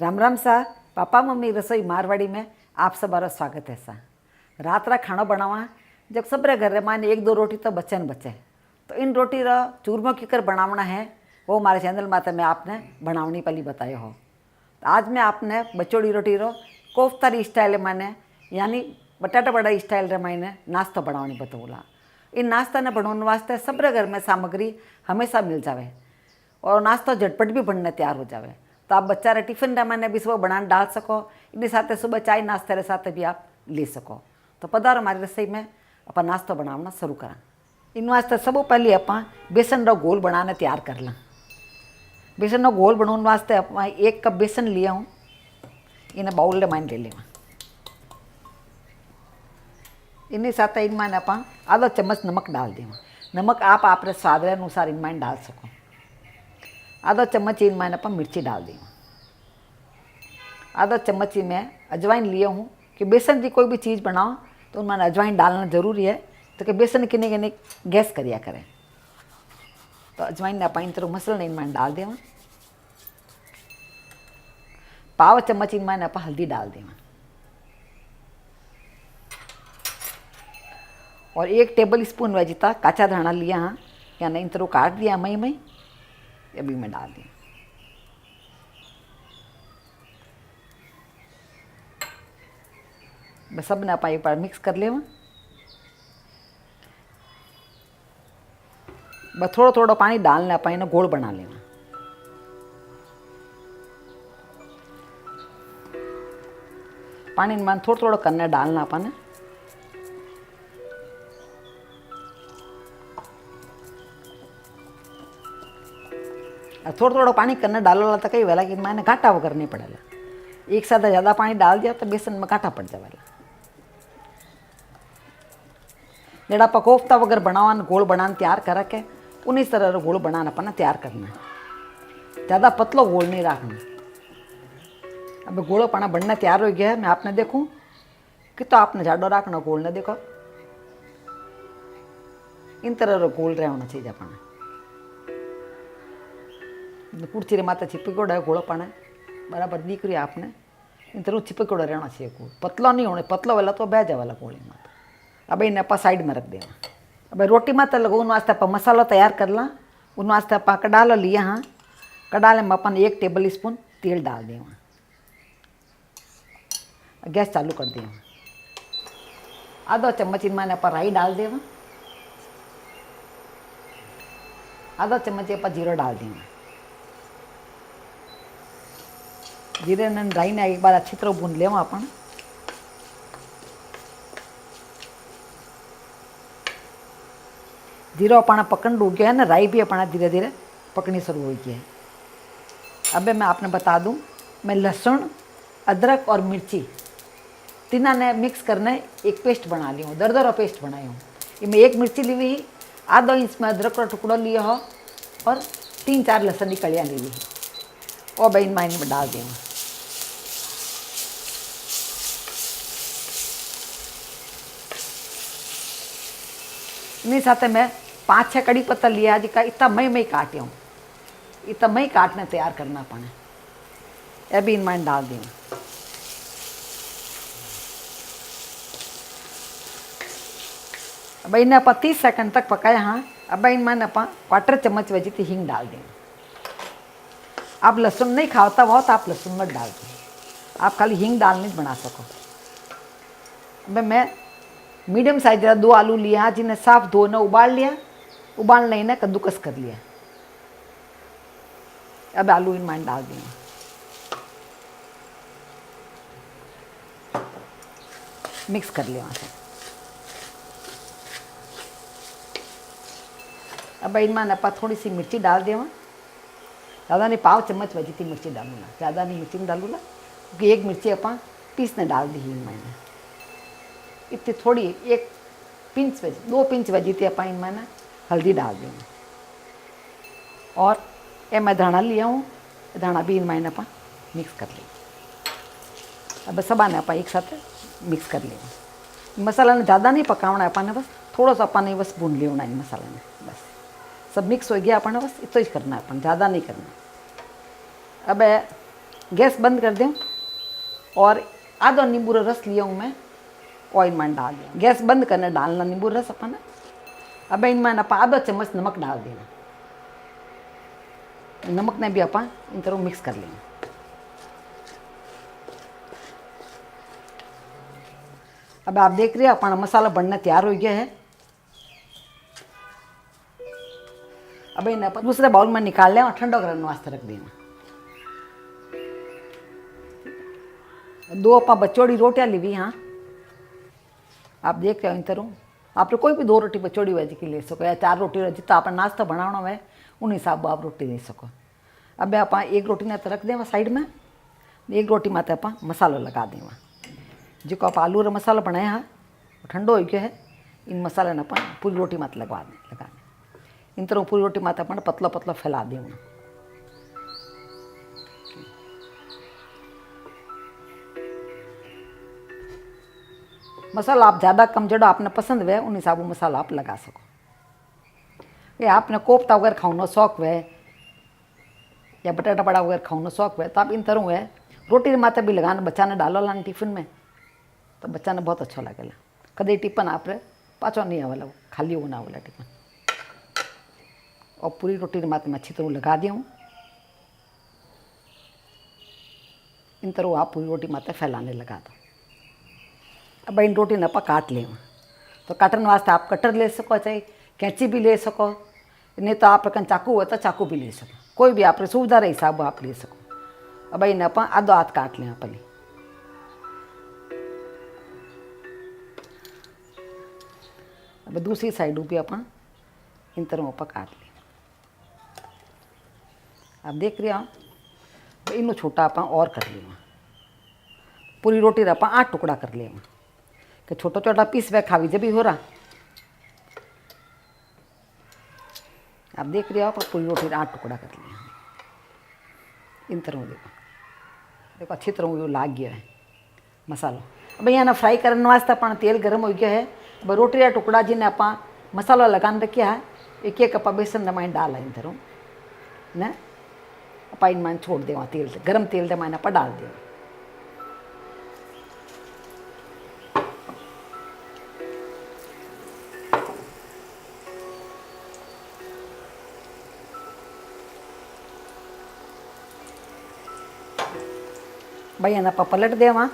राम राम सा। Papa mummy रसोई मारवाड़ी में आप सबरो स्वागत है सा। रात रा खाना बनावा जब सबरे घर में माने एक दो रोटी तो बचे न बचे, तो इन रोटी रा चूरमा कीकर बनावना है वो हमारे चैनल माते मैं आपने बनावनी पहली बतायो हो। तो आज मैं आपने बचोड़ी रोटी रो कोफ्तारी स्टाइल माने यानी बटाटा बड़ा स्टाइल रे माने नाश्ता बनावनी बताऊला। इन नाश्ता ने बनाने वास्ते सबरे घर में सामग्री हमेशा मिल जावे और नाश्ता झटपट भी बनने तैयार हो जावे। तो आप बच्चा रे टिफिन रे मैंने भी सुबह बनाने डाल सको, इनके साथ सुबह चाय नाश्ते रे साथ भी आप ले सको। तो पधारो हमारी रसोई में अपन नाश्ता बनाना शुरू करा। इन वास्ते सब पहले अपन बेसन रो घोल बनाने तैयार कर ला। बेसन रो घोल बनाने वास्ते अपन 1 कप बेसन लिया हूँ, इन्हें बाउल में ले लेवा। इन्हीं साथ इनमें अपन आधा चम्मच नमक डाल देवा। नमक आप अपने स्वाद अनुसार इनमें डाल सको। आधा चम्मच इनमें अपन मिर्ची डाल दें। आधा चम्मच में अजवाइन लिया हूँ कि बेसन की कोई भी चीज़ बनाओ तो उनमें अजवाइन डालना ज़रूरी है, तो कि बेसन किने किने गैस करिया करें। तो अजवाइन ने अपन इन तरह मसाला इनमें डाल दें। पाव चम्मच इनमें अपन हल्दी डाल दें और 1 टेबल स्पून वजिता काचा धाना लिया हाँ, यानी इन तरह काट दिया मई अभी मैं डाल दी। बस सब ने एक बार मिक्स कर ले। बस थोड़ा थोड़ा पानी डालने अपन इन्हें गोल बना लेना। पानी में थोड़ा थोड़ा करने डालना अपन। थोड़ा थोड़ा पानी करने डालो तो कई वेला कि मैंने घाटा वो करनी पड़ेगा। एक साथ ज़्यादा पानी डाल दिया तो बेसन में घाटा पड़ जाएगा। जड़ा आप कोफ्ता वगैरह बनावा गोल बनाना तैयार कर के उन्हीं तरह गोल बनाना अपना तैयार करना है। ज़्यादा पतलो गोल नहीं रखना। अब गोलो पाना बनना तैयार हो गया है। मैं आपने देखूँ कि तो आपने जाडो रखना गोल ने देखो इन तरह गोल रहा होना चाहिए अपना। कुर्ची रे माता चिपकोड़ा है गोलो पाना बराबर दिख रही है आपने। इन तरह चिपकोड़ा रहना चाहिए गोल, पतला नहीं होने। पतला वाला तो बह जावाला गोली माता। अब इन्हें आप साइड में रख देना। अब रोटी माता लगो उन वास्ते आप मसाला तैयार कर ला। उन वास्ते आप कडाला लिया हाँ, कडाले में अपन 1 टेबल स्पून तेल डाल देवा। गैस चालू कर देवा। आधा चम्मच इनमें आप राई डाल देवा। आधा चम्मच आप जीरा डाल देवा। जीरे ने राई ने एक बार अच्छी तरह भून लेवा अपन। जीरो अपना पकड़ हो गया है ना, राई भी अपना धीरे धीरे पकनी शुरू हो गई है। अब मैं आपने बता दूं, मैं लहसुन अदरक और मिर्ची तीनों ने मिक्स करने एक पेस्ट बना ली हूँ, दरदरा पेस्ट बनाई हूँ। इसमें 1 मिर्ची ली हुई, आधा इंच में अदरक का टुकड़ा लिया हो और 3-4 लहसुन की कलियाँ ली हुई और भाई इनमें में डाल दें। इन्हीं साथ मैं 5-6 कड़ी पत्ता लिया जिसका इतना मई काटे हूँ। इतना मई काटने तैयार करना पड़े। यह भी इनमें डाल दें। अब इन्हें अपन 30 सेकंड तक पकाया हाँ। अब इनमें अपन 1/4 चम्मच वजी थी हींग डाल दें। आप लहसुन नहीं खाता हो तो आप लहसुन मत डाल दें, आप खाली हींग डालने बना सको। अब मैं मीडियम साइज 2 आलू लिया जिन्हें साफ धोने उबाल लिया, उबालना इन्हें कद्दूकस कर लिया। अब आलू इनमें डाल दिया। मिक्स कर लिया वहाँ से। अब इनमें अपन थोड़ी सी मिर्ची डाल देवा। ज़्यादा नहीं, 1/2 चम्मच वजी थी मिर्ची डालूँगा, ज़्यादा नहीं मिर्ची डालूँगा क्योंकि 1 मिर्ची अपन पीसने डाल दी ही मैंने। इतनी थोड़ी 1 पिंच वजी 2 पिंच वजी थी अपन इनमें हल्दी डाल देंगे और ये मैं धाना लिया हूँ, धाना भी इनमें अपन मिक्स कर लेंगे। अब सब आने अपन एक साथ मिक्स कर लेंगे। मसाला ने ज़्यादा नहीं पकाना है अपन ने, बस थोड़ा सा अपन ने बस भून लिया इन मसाला ने। बस सब मिक्स हो गया अपन ने, बस इतना ही करना है अपन, ज़्यादा नहीं करना। अब गैस बंद कर दूँ और आधो नींबू रो रस लिया हूँ मैं, ऑयल में डाल दिया। गैस बंद करने डालना नींबू रस अपन। अब इनमें अपन आधो चम्मच नमक डाल देना। नमक ने भी अपन इन तरह मिक्स कर लेंगे। अब आप देख रहे हो अपना मसाला बनना तैयार हो गया है। अब इन्हें अपन दूसरे बाउल में निकाल लें और ठंडा करने वास्ते रख देना। दो अपा बचौड़ी रोटियां ली हुई। हाँ, आप देख रहे हो इन तरह आप कोई भी 2 रोटी बचौड़ी वजह की ले सको या 4 रोटी जितना आप नाश्ता बनाना है उन हिसाब आप रोटी ले सको। अब आप एक रोटी ने तो रख दें साइड में, एक रोटी में आप मसालो लगा दें। जो आप आलू रो मसाला बनाए हाँ ठंडो हो गया है। इन मसाले ने अपन पूरी रोटी मत लगा दें। इन तरह पूरी रोटी मत अपन पतला पतला फैला दें। मसाला आप ज़्यादा कम जड़ो आपने पसंद है उन हिसाब मसाला आप लगा सको। ये आपने कोफ्ता वगैरह खाने शौक है या बटाटा बड़ा वगैरह खाने शौक है तो आप इन तरह है रोटी माथे भी लगाना। बच्चा ने डालो लाना टिफिन में तो बच्चा ने बहुत अच्छा लगेगा। कदे टिफिन आप पाचो नहीं आवेला, खाली होना आवेला टिफिन। और पूरी रोटी माथे में अच्छी तरह लगा दूँ। इन तरह आप पूरी रोटी माथे फैलाने लगा दो। अब इन रोटी ने आप काट लें तो काटने वास्ते आप कटर ले सको, चाहे कैंची भी ले सको, नहीं तो आप कन चाकू हो तो चाकू भी ले सको। कोई भी आप सुविधा रे हिसाब आप ले सको। अब इन्हें आप आधो हाथ काट लें पहले। अब दूसरी साइड भी अपन इन तरह आप काट लें। आप देख रहे हो इन छोटा आप और कर लें। पूरी रोटी आप 8 टुकड़ा कर लें कि छोटा छोटा पीस वे खावी जब भी हो रहा। आप देख रहे हो आप पूरी रोटी 8 टुकड़ा कर लिया। इन तरह देखो अच्छी तरह वो लाग गया है मसाला। अब यहाँ ना फ्राई करने वास्ते अपन तेल गर्म हो गया है। अब रोटी का टुकड़ा जिन्हें आप मसाला लगाने रखा है एक एक कप बेसन दमाइन डाला इन तरह न आप इन मान छोड़ दे तेल से गर्म तेल दमाइन आप डाल दे। भाई आप पलट देवा।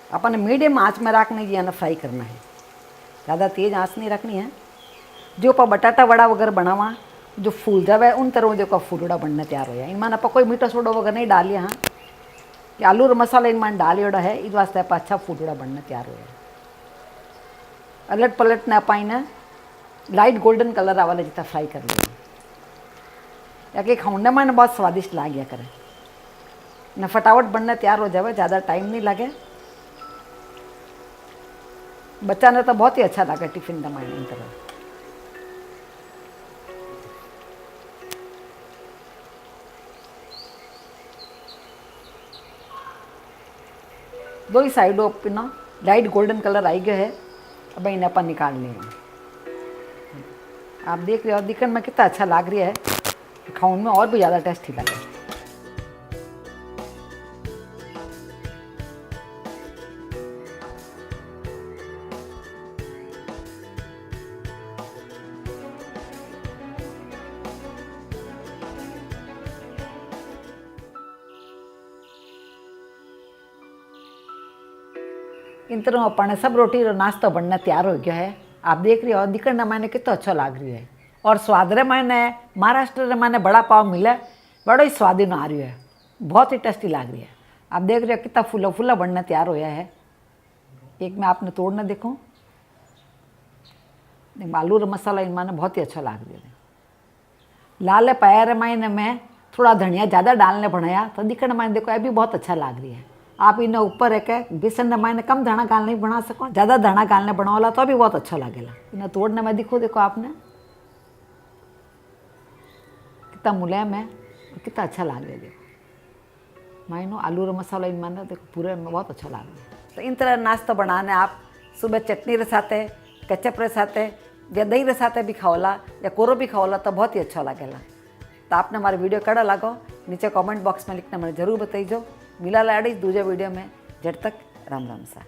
अपन मीडियम आंच में रखने की ना फ्राई करना है, ज़्यादा तेज़ आंच नहीं रखनी है। जो आप बटाटा वड़ा वगैरह बनावा जो फूल जावे उन तरह जो फूलड़ा बनने तैयार हो जाए। इनमान आप कोई मीठा सोडा वगैरह नहीं डालिए। हाँ कि आलू रो मसाला इनमान डालियोड़ा है इस वास्ते आप अच्छा फूलड़ा बनने तैयार हो जाए। अलट पलट ने आप इन्हें लाइट गोल्डन कलर आवाले जितना फ्राई कर लेंगे या कि खाने में बहुत स्वादिष्ट ला गया करे न फटाफट बनने तैयार हो जाए, ज़्यादा टाइम नहीं लगे। बच्चा ने तो बहुत ही अच्छा लगा टिफिन दमाने इन तरह। दो ही साइडों पे ना लाइट गोल्डन कलर आई गया है। अब इन्हें अपन निकाल लेंगे। आप देख रहे हो दिखने में कितना अच्छा लग रहा है, खाने में और भी ज़्यादा टेस्टी लगे। इन तरह अपन सब रोटी रो नाश्ता बनना तैयार हो गया है। आप देख रहे हो दिखने मैंने कितना अच्छा लग रही है और स्वाद रे मैंने महाराष्ट्र रे मैंने बड़ा पाव मिला बड़ा ही स्वादिष्ट आ रही है, बहुत ही टेस्टी लग रही है। आप देख रहे हो कितना फूला फूला बनना तैयार होया है। एक में आपने तोड़ना देखो आलू रो मसाला इन मैंने बहुत ही अच्छा लग रही है। लाल पाया रे मैंने मैं थोड़ा धनिया ज़्यादा डालने बनाया तो दिखने मैंने देखो ये भी बहुत अच्छा लग रही है। आप इन्हें ऊपर एक बेसन मैंने कम दाना गालने बना सको, ज़्यादा दाना गालने बनाओला तो भी बहुत अच्छा लगेगा। इन्हें तोड़ने में देखो आपने कितना मुलायम है कितना अच्छा लग रहा है। देखो माइनो आलू रो मसाला इन मैंने देखो पूरे में बहुत अच्छा लग रहा है। तो इन तरह नाश्ता बनाने आप सुबह चटनी रे साथे केचप रे साथे या दही रे साथे भी खाओला या कोरो भी खाओला तो बहुत ही अच्छा लगेगा। तो आपने हमारे वीडियो कड़ा लागो नीचे कॉमेंट बॉक्स में लिखना मैंने जरूर बताइजो। मिला लाड़ी दूजे वीडियो में। जब तक राम राम सा।